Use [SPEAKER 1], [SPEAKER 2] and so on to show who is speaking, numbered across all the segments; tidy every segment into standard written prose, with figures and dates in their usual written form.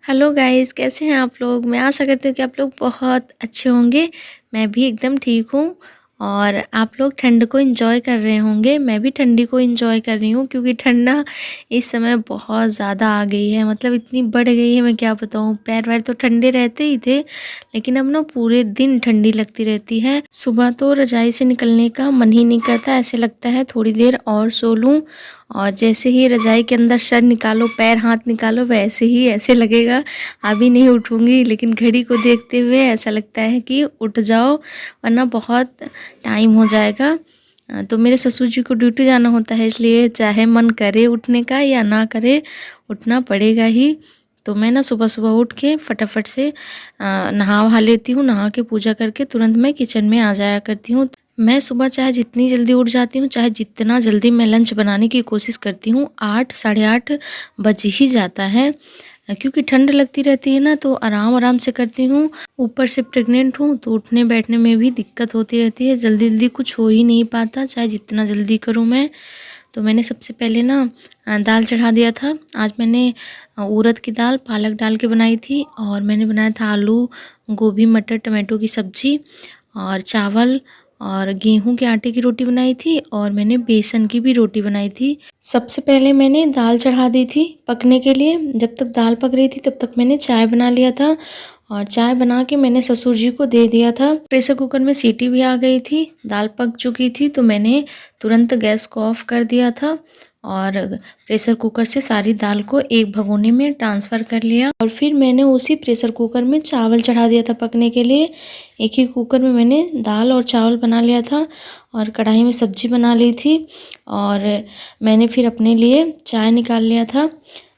[SPEAKER 1] Hello guys, कैसे हैं आप लोग। मैं आशा करती हूँ कि आप लोग बहुत अच्छे होंगे। मैं भी एकदम ठीक हूँ। और आप लोग ठंड को एंजॉय कर रहे होंगे। मैं भी ठंडी को एंजॉय कर रही हूँ क्योंकि ठंडा इस समय बहुत ज़्यादा आ गई है। मतलब इतनी बढ़ गई है, मैं क्या बताऊँ। पैर वैर तो ठंडे रहते ही थे, लेकिन अब ना पूरे दिन ठंडी लगती रहती है। सुबह तो रजाई से निकलने का मन ही नहीं करता, ऐसे लगता है थोड़ी देर और सो लूँ। और जैसे ही रजाई के अंदर सर निकालो, पैर हाथ निकालो, वैसे ही ऐसे लगेगा अभी नहीं उठूँगी। लेकिन घड़ी को देखते हुए ऐसा लगता है कि उठ जाओ, वरना बहुत टाइम हो जाएगा। तो मेरे ससुर जी को ड्यूटी जाना होता है, इसलिए चाहे मन करे उठने का या ना करे, उठना पड़ेगा ही। तो मैं ना सुबह-सुबह उठ के फटाफट से नहा वहा लेती हूँ। नहा के पूजा करके तुरंत मैं किचन में आ जाया करती हूँ। मैं सुबह चाहे जितनी जल्दी उठ जाती हूँ, चाहे जितना जल्दी मैं लंच बनाने की कोशिश करती हूँ, 8 साढ़े 8 बज ही जाता है। क्योंकि ठंड लगती रहती है ना, तो आराम-आराम से करती हूँ। ऊपर से प्रेग्नेंट हूँ, तो उठने बैठने में भी दिक्कत होती रहती है। जल्दी-जल्दी कुछ हो ही नहीं पाता, चाहे जितना जल्दी करूँ मैं। तो मैंने सबसे पहले ना दाल चढ़ा दिया था। आज मैंने उड़द की दाल पालक डाल के बनाई थी, और मैंने बनाया था आलू, गोभी, मटर, टमाटो की सब्ज़ी, और चावल, और गेहूं के आटे की रोटी बनाई थी, और मैंने बेसन की भी रोटी बनाई थी। सबसे पहले मैंने दाल चढ़ा दी थी पकने के लिए। जब तक दाल पक रही थी तब तक मैंने चाय बना लिया था, और चाय बना के मैंने ससुर जी को दे दिया था। प्रेशर कुकर में सीटी भी आ गई थी, दाल पक चुकी थी, तो मैंने तुरंत गैस को ऑफ कर दिया था, और प्रेशर कुकर से सारी दाल को एक भगोने में ट्रांसफ़र कर लिया। और फिर मैंने उसी प्रेशर कुकर में चावल चढ़ा दिया था पकने के लिए। एक ही कुकर में मैंने दाल और चावल बना लिया था, और कढ़ाई में सब्जी बना ली थी। और मैंने फिर अपने लिए चाय निकाल लिया था।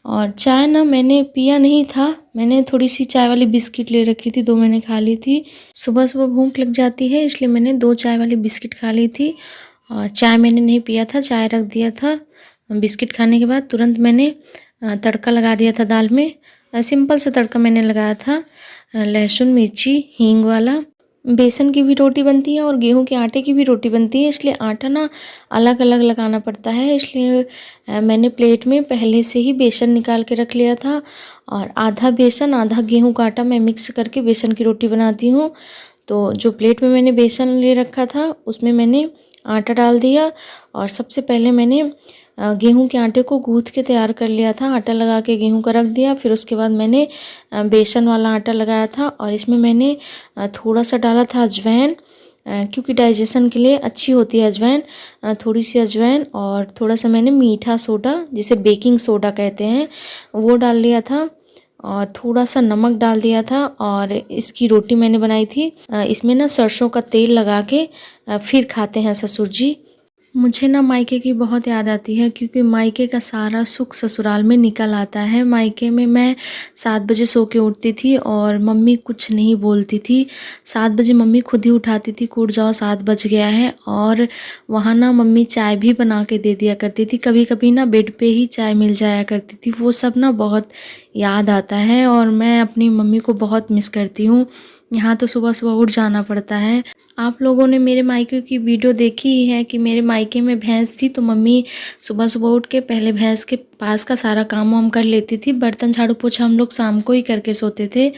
[SPEAKER 1] और चाय ना मैंने पिया नहीं था, मैंने थोड़ी सी चाय वाली बिस्किट ले रखी थी, 2 मैंने खा ली थी। सुबह सुबह भूख लग जाती है, इसलिए मैंने 2 चाय वाली बिस्किट खा ली थी। और चाय मैंने नहीं पिया था, चाय रख दिया था। बिस्किट खाने के बाद तुरंत मैंने तड़का लगा दिया था दाल में। सिंपल सा तड़का मैंने लगाया था, लहसुन मिर्ची हींग वाला। बेसन की भी रोटी बनती है और गेहूं के आटे की भी रोटी बनती है, इसलिए आटा ना अलग अलग लगाना पड़ता है। इसलिए मैंने प्लेट में पहले से ही बेसन निकाल के रख लिया था, और आधा बेसन आधा गेहूं का आटा मैं मिक्स करके बेसन की रोटी बनाती हूँ। तो जो प्लेट में मैंने बेसन ले रखा था उसमें मैंने आटा डाल दिया, और सबसे पहले मैंने गेहूं के आटे को गूँथ के तैयार कर लिया था। आटा लगा के गेहूं का रख दिया, फिर उसके बाद मैंने बेसन वाला आटा लगाया था, और इसमें मैंने थोड़ा सा डाला था अजवाइन, क्योंकि डाइजेशन के लिए अच्छी होती है अजवाइन। थोड़ी सी अजवाइन और थोड़ा सा मैंने मीठा सोडा, जिसे बेकिंग सोडा कहते हैं, वो डाल लिया था, और थोड़ा सा नमक डाल दिया था। और इसकी रोटी मैंने बनाई थी। इसमें ना सरसों का तेल लगा के फिर खाते हैं ससुर जी। मुझे ना मायके की बहुत याद आती है, क्योंकि मायके का सारा सुख ससुराल में निकल आता है। मायके में मैं 7 बजे सो के उठती थी, और मम्मी कुछ नहीं बोलती थी। 7 बजे मम्मी खुद ही उठाती थी, उठ जाओ 7 बज गया है। और वहाँ ना मम्मी चाय भी बना के दे दिया करती थी। कभी कभी ना बेड पे ही चाय मिल जाया करती थी। वो सब ना बहुत याद आता है, और मैं अपनी मम्मी को बहुत मिस करती हूँ। यहाँ तो सुबह सुबह उठ जाना पड़ता है। आप लोगों ने मेरे मायके की वीडियो देखी ही है कि मेरे मायके में भैंस थी, तो मम्मी सुबह सुबह उठ के पहले भैंस के पास का सारा काम वाम कर लेती थी। बर्तन झाड़ू पोछा हम लोग शाम को ही करके सोते थे।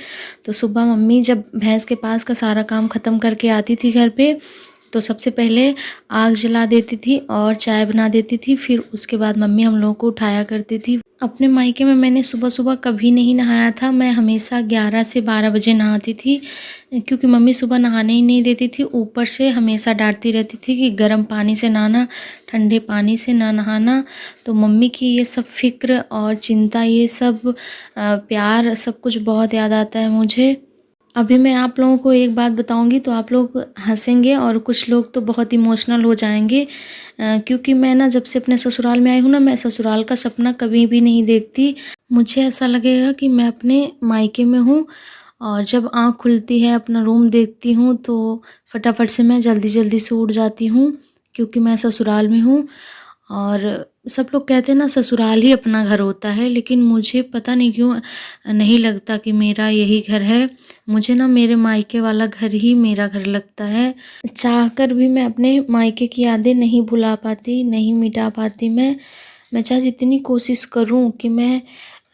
[SPEAKER 1] तो सुबह मम्मी जब भैंस के पास का सारा काम ख़त्म करके आती थी घर पे, तो सबसे पहले आग जला देती थी और चाय बना देती थी। फिर उसके बाद मम्मी हम लोगों को उठाया करती थी। अपने मायके में मैंने सुबह सुबह कभी नहीं नहाया था। मैं हमेशा 11 से 12 बजे नहाती थी, क्योंकि मम्मी सुबह नहाने ही नहीं देती थी। ऊपर से हमेशा डांटती रहती थी कि गर्म पानी से नहाना, ठंडे पानी से ना नहाना। तो मम्मी की ये सब फ़िक्र और चिंता, ये सब प्यार, सब कुछ बहुत याद आता है मुझे। अभी मैं आप लोगों को एक बात बताऊंगी तो आप लोग हंसेंगे, और कुछ लोग तो बहुत इमोशनल हो जाएंगे। क्योंकि मैं ना जब से अपने ससुराल में आई हूँ ना, मैं ससुराल का सपना कभी भी नहीं देखती। मुझे ऐसा लगेगा कि मैं अपने मायके में हूँ, और जब आँख खुलती है अपना रूम देखती हूँ तो फटाफट से मैं जल्दी जल्दी से उठ जाती हूँ, क्योंकि मैं ससुराल में हूँ। और सब लोग कहते हैं ना ससुराल ही अपना घर होता है, लेकिन मुझे पता नहीं क्यों नहीं लगता कि मेरा यही घर है। मुझे ना मेरे मायके वाला घर ही मेरा घर लगता है। चाहकर भी मैं अपने मायके की यादें नहीं भुला पाती, नहीं मिटा पाती। मैं चाहे जितनी कोशिश करूं कि मैं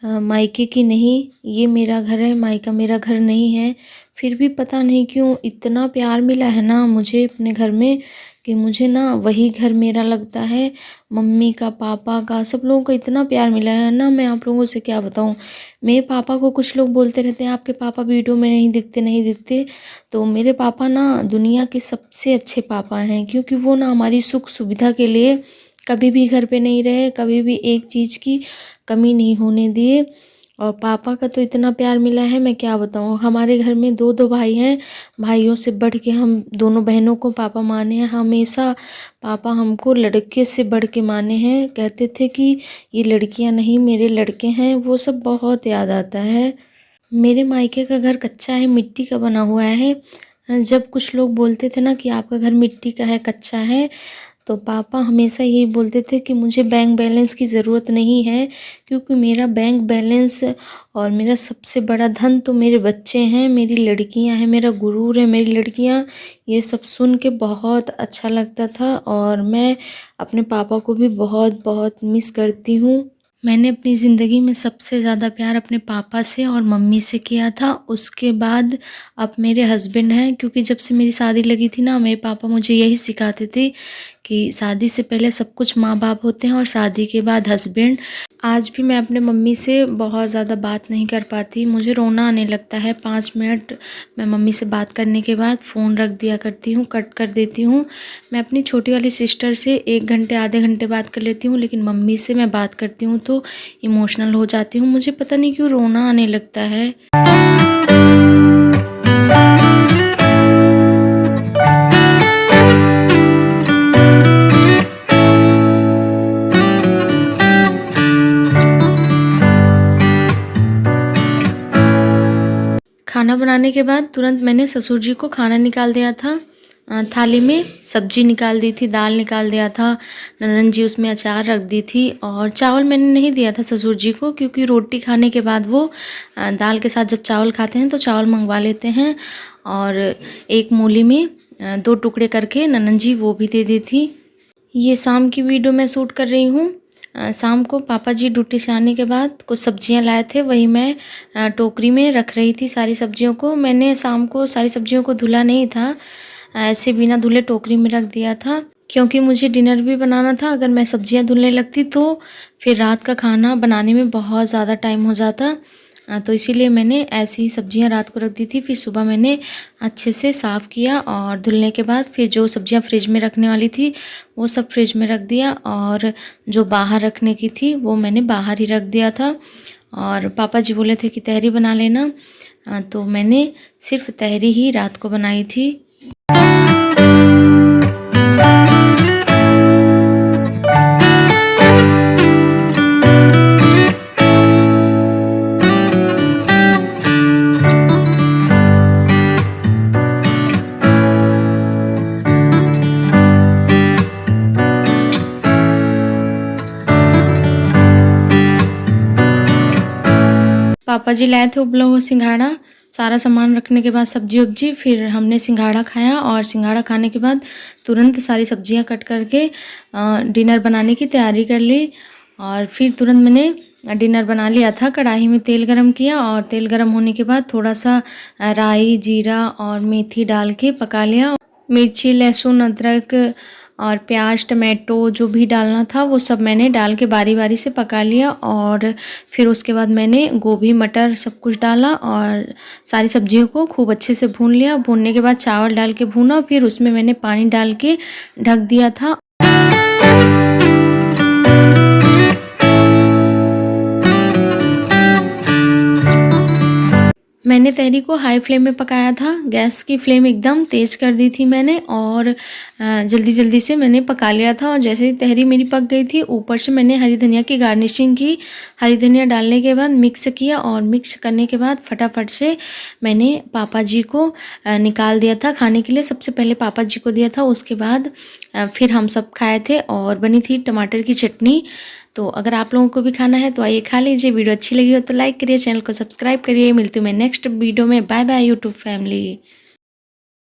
[SPEAKER 1] मायके की नहीं, ये मेरा घर है, मायका मेरा घर नहीं है। फिर भी पता नहीं क्यों इतना प्यार मिला है ना मुझे अपने घर में कि मुझे ना वही घर मेरा लगता है। मम्मी का, पापा का, सब लोगों का इतना प्यार मिला है ना, मैं आप लोगों से क्या बताऊँ। मेरे पापा को कुछ लोग बोलते रहते हैं आपके पापा वीडियो में नहीं दिखते। तो मेरे पापा ना दुनिया के सबसे अच्छे पापा हैं, क्योंकि वो ना हमारी सुख सुविधा के लिए कभी भी घर पे नहीं रहे, कभी भी एक चीज़ की कमी नहीं होने दिए। और पापा का तो इतना प्यार मिला है मैं क्या बताऊँ। हमारे घर में 2-2 भाई हैं, भाइयों से बढ़ के हम दोनों बहनों को पापा माने हैं हमेशा। पापा हमको लड़के से बढ़ के माने हैं, कहते थे कि ये लड़कियां नहीं मेरे लड़के हैं, वो सब बहुत याद आता है। मेरे मायके का घर कच्चा है, मिट्टी का बना हुआ है। जब कुछ लोग बोलते थे ना कि आपका घर मिट्टी का है, कच्चा है, तो पापा हमेशा यही बोलते थे कि मुझे बैंक बैलेंस की ज़रूरत नहीं है, क्योंकि मेरा बैंक बैलेंस और मेरा सबसे बड़ा धन तो मेरे बच्चे हैं, मेरी लड़कियां हैं, मेरा गुरूर है मेरी लड़कियां। ये सब सुन के बहुत अच्छा लगता था और मैं अपने पापा को भी बहुत बहुत मिस करती हूँ। मैंने अपनी ज़िंदगी में सबसे ज़्यादा प्यार अपने पापा से और मम्मी से किया था। उसके बाद अब मेरे हस्बैंड हैं, क्योंकि जब से मेरी शादी लगी थी ना, मेरे पापा मुझे यही सिखाते थे कि शादी से पहले सब कुछ माँ बाप होते हैं और शादी के बाद हस्बैंड। आज भी मैं अपने मम्मी से बहुत ज़्यादा बात नहीं कर पाती, मुझे रोना आने लगता है। 5 मिनट मैं मम्मी से बात करने के बाद फ़ोन रख दिया करती हूँ, कट कर देती हूँ। मैं अपनी छोटी वाली सिस्टर से 1 घंटे आधे घंटे बात कर लेती हूँ, लेकिन मम्मी से मैं बात करती हूँ तो इमोशनल हो जाती हूँ। मुझे पता नहीं क्यों रोना आने लगता है। खाना बनाने के बाद तुरंत मैंने ससुर जी को खाना निकाल दिया था। थाली में सब्जी निकाल दी थी, दाल निकाल दिया था, ननद जी उसमें अचार रख दी थी। और चावल मैंने नहीं दिया था ससुर जी को, क्योंकि रोटी खाने के बाद वो दाल के साथ जब चावल खाते हैं तो चावल मंगवा लेते हैं। और एक मूली में 2 टुकड़े करके ननद जी वो भी दे दी थी। ये शाम की वीडियो मैं शूट कर रही हूँ। शाम को पापा जी ड्यूटी से आने के बाद कुछ सब्जियां लाए थे, वही मैं टोकरी में रख रही थी सारी सब्जियों को। मैंने शाम को सारी सब्जियों को धुला नहीं था, ऐसे बिना धुले टोकरी में रख दिया था, क्योंकि मुझे डिनर भी बनाना था। अगर मैं सब्जियां धुलने लगती तो फिर रात का खाना बनाने में बहुत ज़्यादा टाइम हो जाता। तो इसीलिए मैंने ऐसी ही सब्जियां रात को रख दी थी। फिर सुबह मैंने अच्छे से साफ़ किया और धुलने के बाद फिर जो सब्जियां फ्रिज में रखने वाली थी वो सब फ्रिज में रख दिया, और जो बाहर रखने की थी वो मैंने बाहर ही रख दिया था। और पापा जी बोले थे कि तहरी बना लेना, तो मैंने सिर्फ तहरी ही रात को बनाई थी। पापा जी लाए थे उबला हुआ सिंघाड़ा। सारा सामान रखने के बाद सब्जी उब्जी, फिर हमने सिंघाड़ा खाया। और सिंघाड़ा खाने के बाद तुरंत सारी सब्जियां कट करके डिनर बनाने की तैयारी कर ली। और फिर तुरंत मैंने डिनर बना लिया था। कढ़ाई में तेल गरम किया और तेल गरम होने के बाद थोड़ा सा राई, जीरा और मेथी डाल के पका लिया। मिर्ची, लहसुन, अदरक और प्याज, टमाटो जो भी डालना था वो सब मैंने डाल के बारी बारी से पका लिया। और फिर उसके बाद मैंने गोभी, मटर सब कुछ डाला और सारी सब्जियों को खूब अच्छे से भून लिया। भूनने के बाद चावल डाल के भूना, फिर उसमें मैंने पानी डाल के ढक दिया था। मैंने तहरी को हाई फ्लेम में पकाया था, गैस की फ्लेम एकदम तेज़ कर दी थी मैंने, और जल्दी जल्दी से मैंने पका लिया था। और जैसे ही तहरी मेरी पक गई थी, ऊपर से मैंने हरी धनिया की गार्निशिंग की। हरी धनिया डालने के बाद मिक्स किया, और मिक्स करने के बाद फटाफट से मैंने पापा जी को निकाल दिया था खाने के लिए। सबसे पहले पापा जी को दिया था, उसके बाद फिर हम सब खाए थे। और बनी थी टमाटर की चटनी। तो अगर आप लोगों को भी खाना है तो आइए खा लीजिए। वीडियो अच्छी लगी हो तो लाइक करिए, चैनल को सब्सक्राइब करिए। मिलती हूँ मैं नेक्स्ट वीडियो में। Bye bye YouTube family.